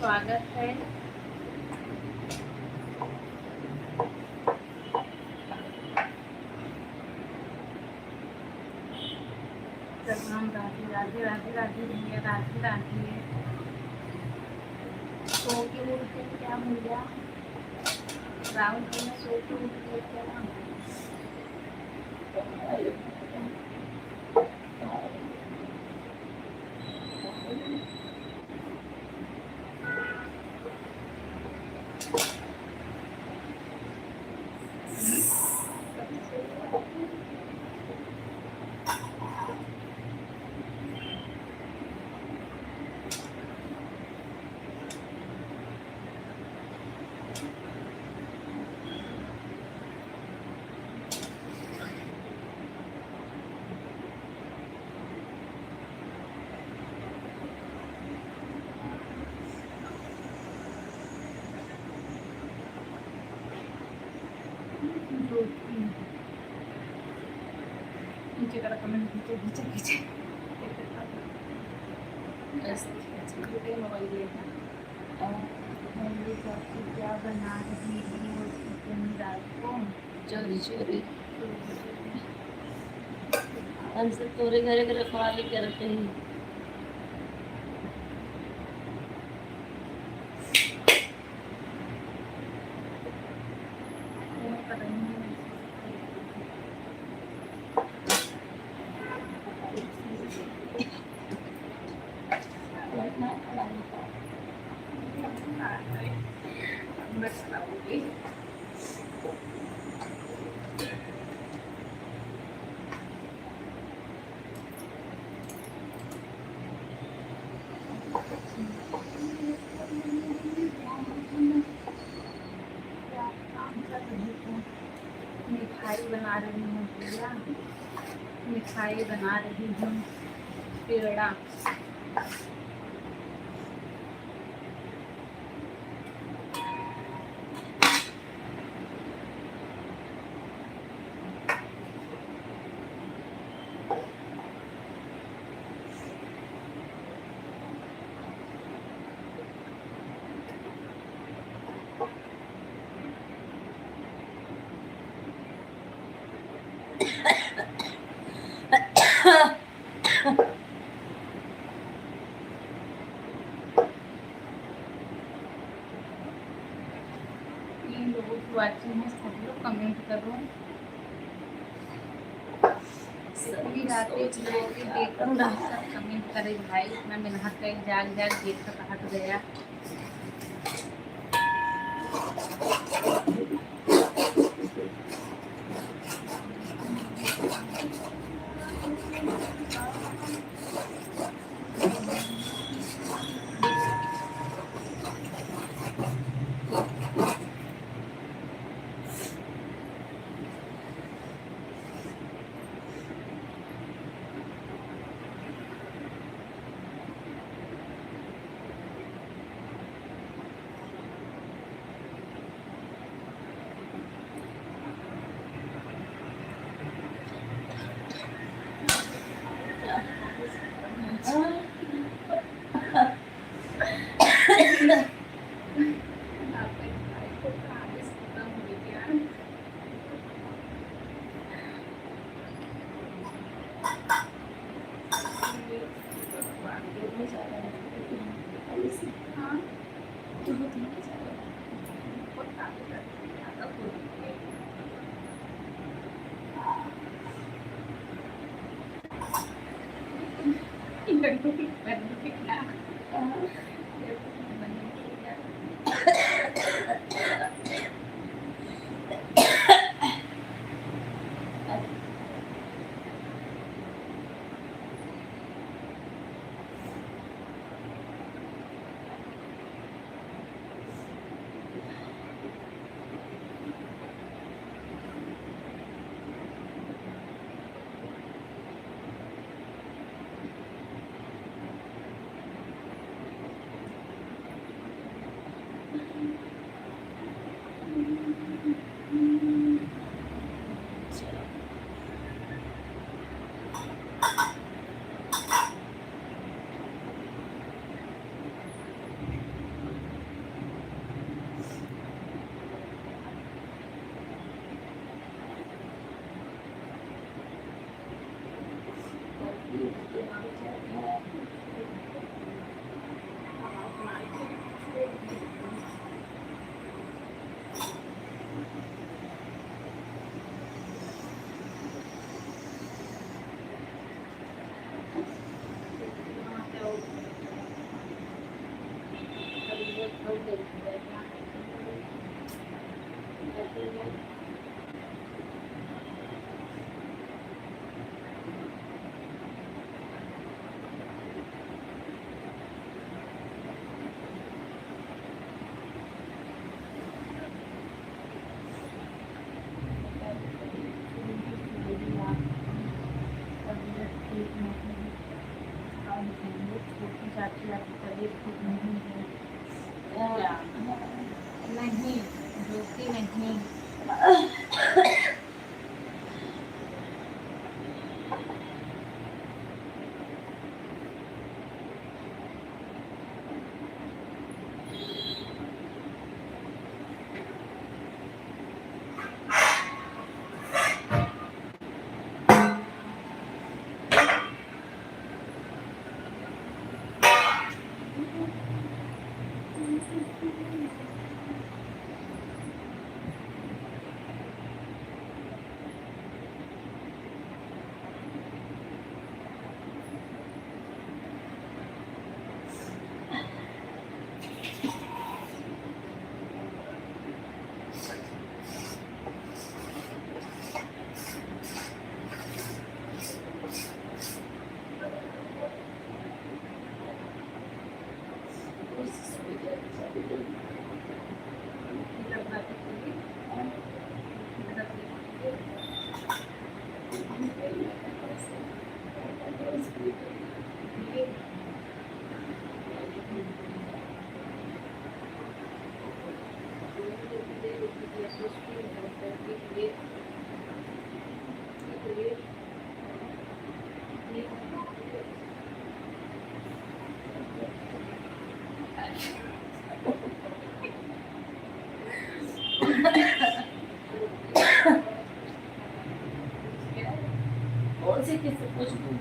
स्वागत है। प्रणाम, राधे राधे राधे राधे भैया, राधे राधे। सो के उठ के क्या मिल गया? राहुल जी ने सो के उठ के क्या? नीचे का कमेंट नीचे नीचे मोबाइल लेना क्या बना रही रात को चोरी चोरी हमसे तोरे घरे के रखवाली करते ही मिठाई बना रही हूँ भैया, मिठाई बना रही हूँ पेड़ा। लोगों की वाचिंग है, सब लोग कमेंट करो। इतनी रातें देख सब कमेंट करे भाई, इतना मेहनत कर जाग जाग देख कर हट गया। नहीं, नहीं किससे पूछ लूँ?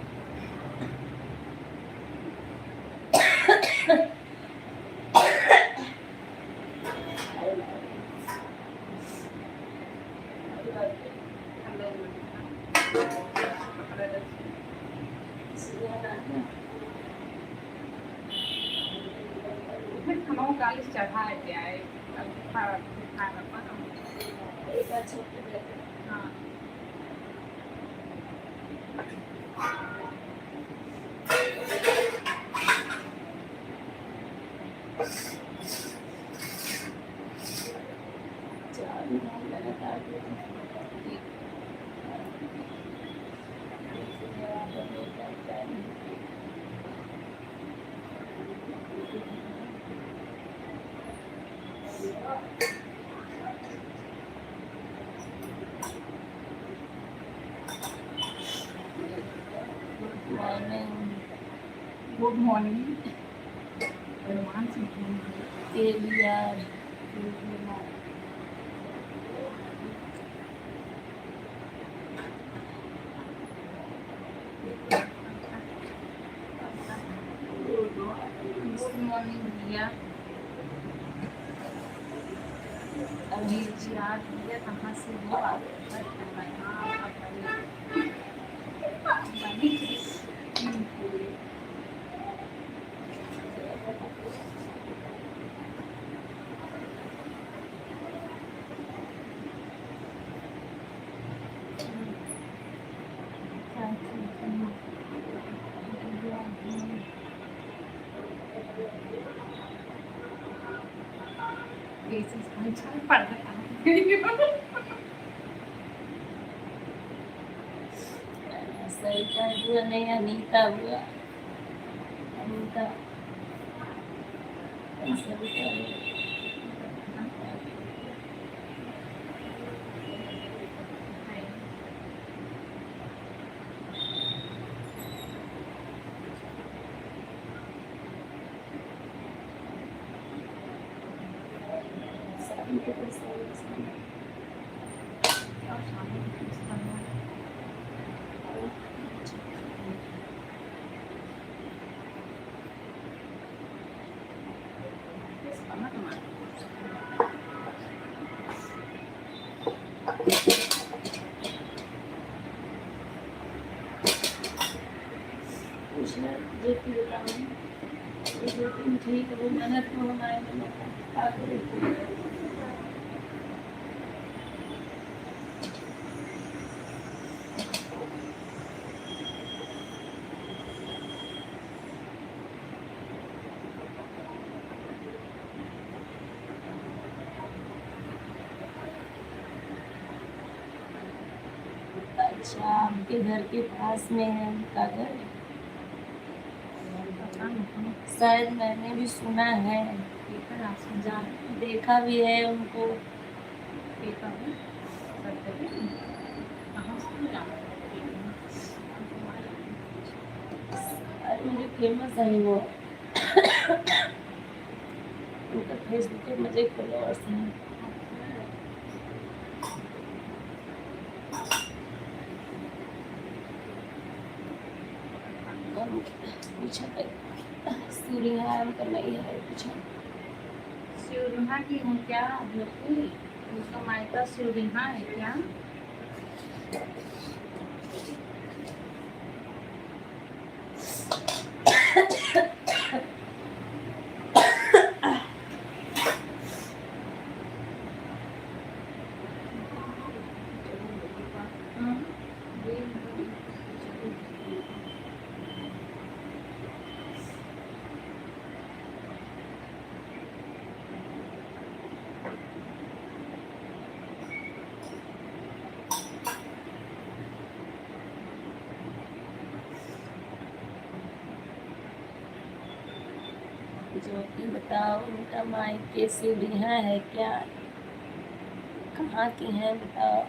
खाना काली चढ़ा है क्या है खाना एक बार छोटे दे दे। हाँ चार मिनट लगातार दे दो। गुड मॉर्निंग हनुमान सिंह यार गुड मॉर्निंग भैया अभी जी आज भैया कहाँ से हो आप सरिता हुआ नहीं, अनीता हुआ। अनीता सरिता पूछना जेती बताऊँ ठीक है। वो मेहनत को हमारे अच्छा, आपके घर के पास में है उनका घर? शायद मैंने भी सुना है, देखा भी है उनको। अरे मुझे फेमस है वो। उनका फेसबुक पे मुझे फॉलोअर्स हैं। पूछा सूर्यहार का नहीं है, पूछा शिवरिहा की हूँ क्या बिल्कुल उसका मायका शिवरिहा है क्या? जो कि बताओ उनका मायके शिवरिहा है क्या? कहाँ की हैं बताओ?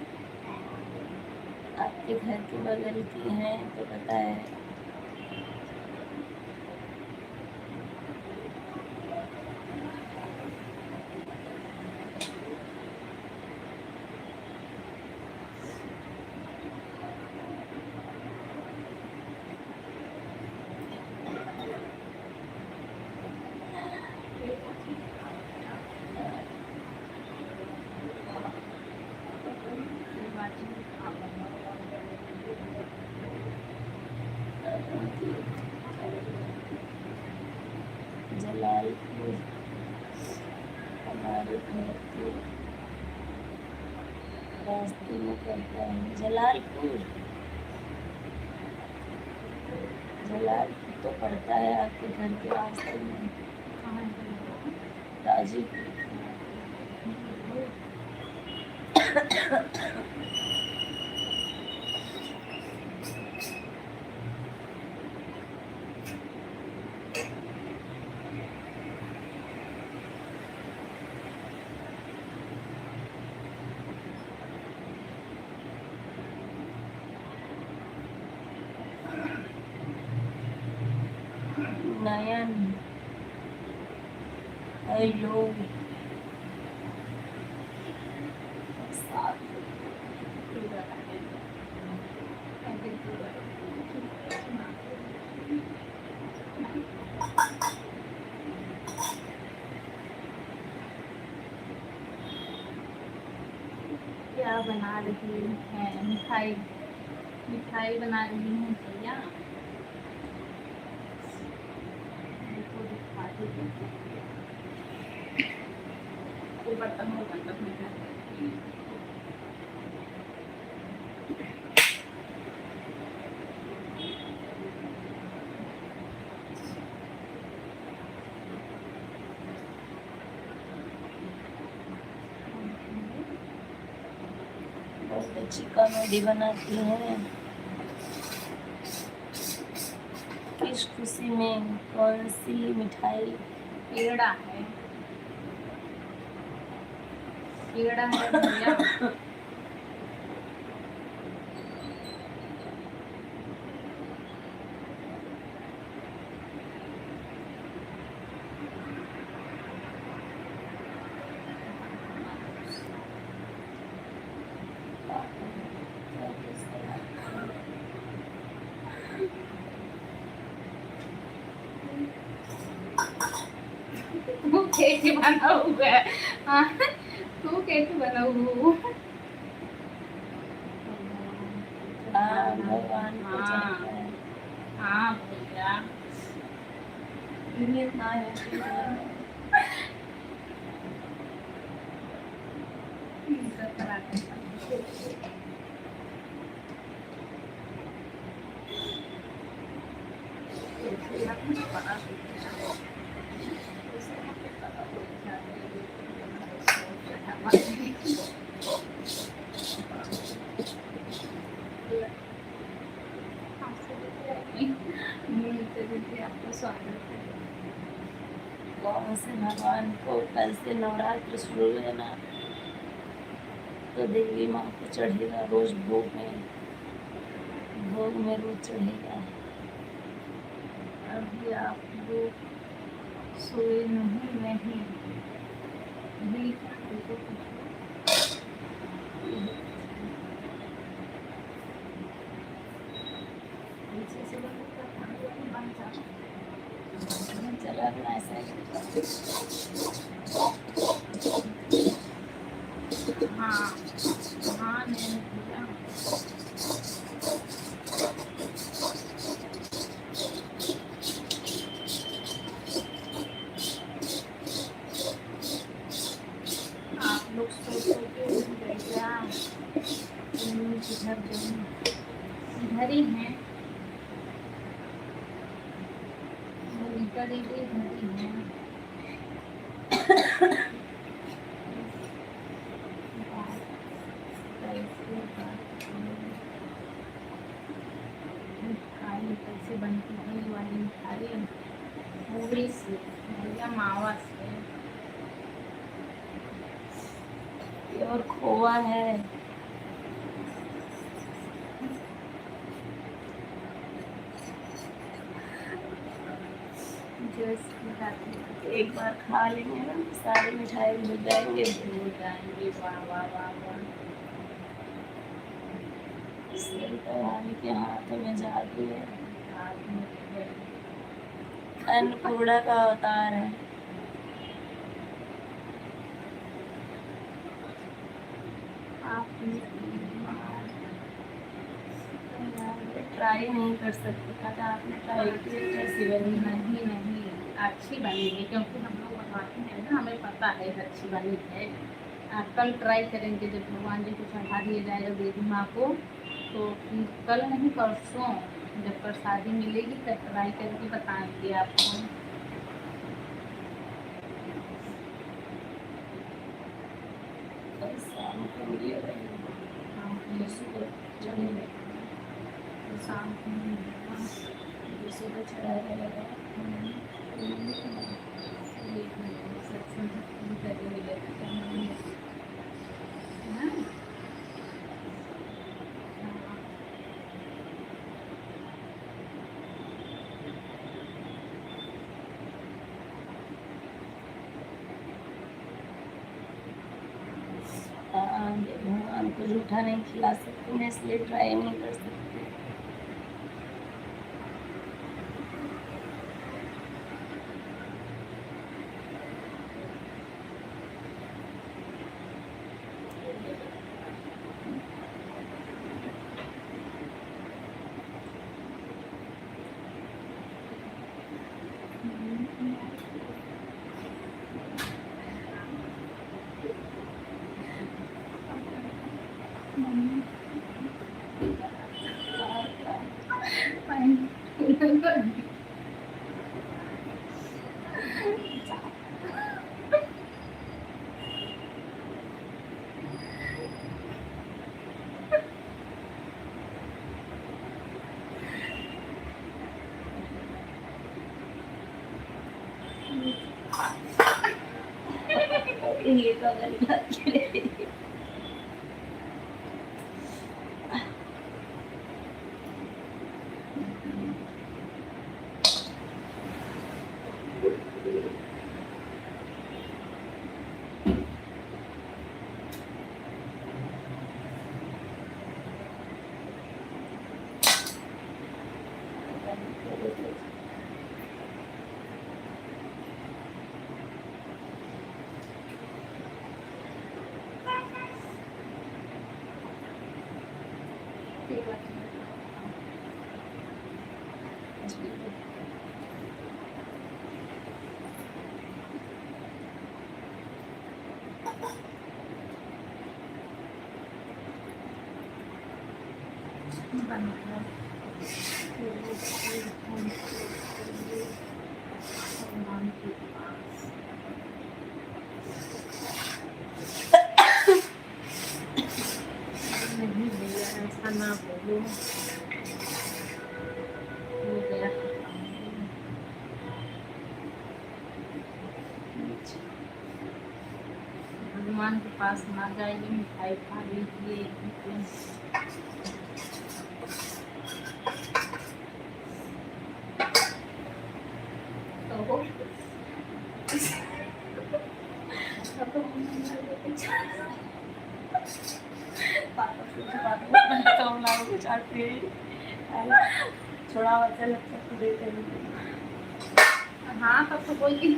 आपके घर के बगल की हैं तो बताए। शाहरुख है तो रास्ते में पड़ता है जलालपुर। जलालपुर तो पड़ता है आपके घर के रास्ते में, गाजीपुर। नयन हेलो क्या बना रही है? मिठाई मिठाई बना रही हूँ भैया। देखो दिखाती हूँ। वो बर्तन में बहुत अच्छी कॉमेडी बनाती है। किस खुशी में कौन सी मिठाई? पेड़ा है, पेड़ा है भैया। तू कैसे बना हुआ है? हाँ, तू कैसे बना हुआ? हाँ भगवान को हाँ। चाहता है। हाँ भैया, ये इतना है कि इज्जत कराते हैं। आपका स्वागत है। कौन से भगवान को कल से नवरात्र शुरू है ना, तो देवी माँ को चढ़ेगा रोज भोग में रोज चढ़ेगा। अभी आप लोग सोए नहीं भी चला अपना ऐसा हाँ हाँ मैंने किया। आप लोग सो के उठ गए क्या? किधर गई? इधर ही हैं, मोनिका दीदी इधर ही हैं। मिठाई कैसे बनती है ये वाली मिठाई? पूरी से भैया, मावा से। और खोआ है। एक बार खा लेंगे ना सारी मिठाई भूल जाएंगे। वाह वाह वाह वाह। रानी के हाथ में जादू है। हाथ में है। अन्नपूर्णा का अवतार है। ट्राई नहीं कर सकते था, आपने ट्राई किया कैसी बनी? नहीं अच्छी बनेगी क्योंकि हम लोग चढ़ाते हैं ना, हमें पता है अच्छी बनी है। कल ट्राई करेंगे जब भगवान जी को चढ़ा दिया जाएगा देवी माँ को, तो कल नहीं परसों जब प्रसादी मिलेगी तब ट्राई करके बताएंगे आपको। कल शाम को मिलेगा, हाँ, तो सुबह चढ़ेगा, शाम को मिलेगा। तो सुबह चढ़ाया जाएगा। एक मिनट, सत्संग करके मिलेगा हाँ। भगवान को जूठा नहीं खिला सकते, मैं इसलिए ट्राई नहीं कर सकती। ये तो गलत बात है। नहीं भैया ऐसा ना बोलो, हो गया भगवान के पास ना जाइए, मिठाई खा लीजिए। थोड़ा वजन लगता है देते हाँ तब तो कोई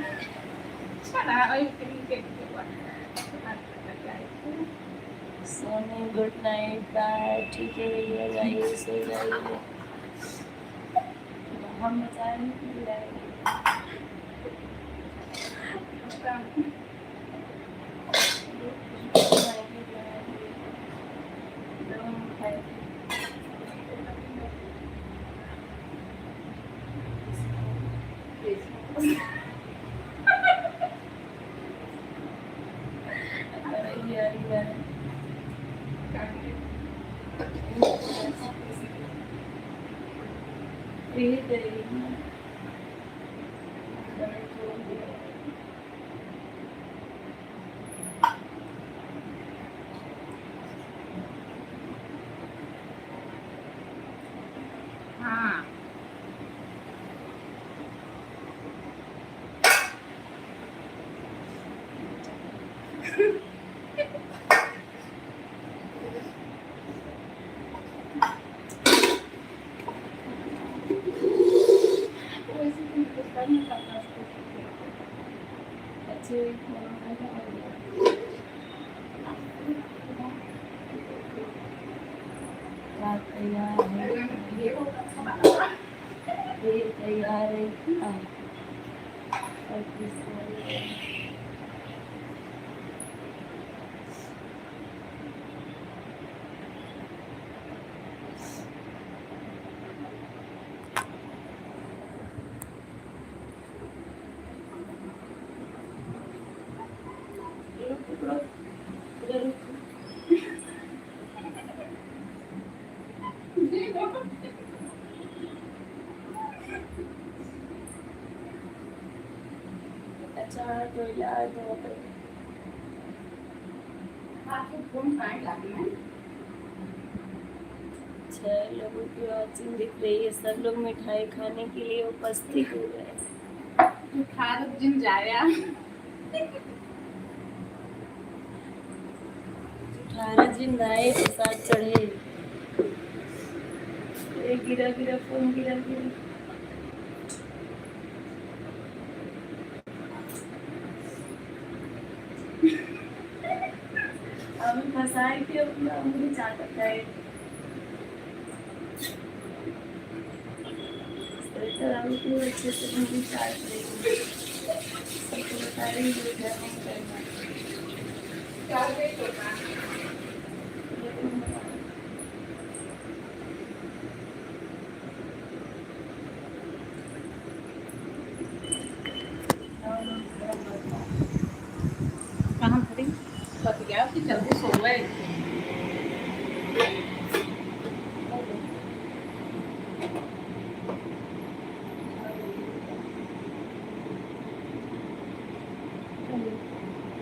सोने गुड नाइट बाय। ठीक है भैया, जाइए सो जाइए, हम बचाए नहीं जाएंगे। हाँ तैयार है। करूँ। अचार तो इलाज बहुत है। आपको फोन पाए लागे हैं 6 लोगों की वॉचिंग दिख रही है, सब लोग मिठाई खाने के लिए उपस्थित हो गए। 18 दिन जाया 18 दिन गाय प्रसाद चढ़े। गिरा गिरा फोन गिरा गिरा। अब फंसाए के अपना उंगली चाटता है। तो अच्छे से उंगली चाट रही। सबको बता रही है क्या नहीं करना। कहाँ खड़ी पक गया कि जल्दी सो गए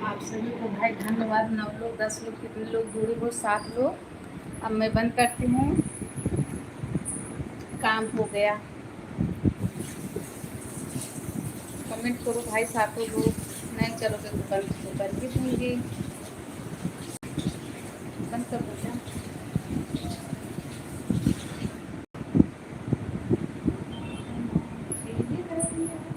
आप सभी को भाई धन्यवाद। 9 लोग 10 लोग कितने लोग जुड़े हो 7 लोग। अब मैं बंद करती हूँ, काम हो गया। कमेंट करो भाई 7 लोग, नहीं करोगे तो बंद तो कर ही दूँगी। बंद कर दो क्या।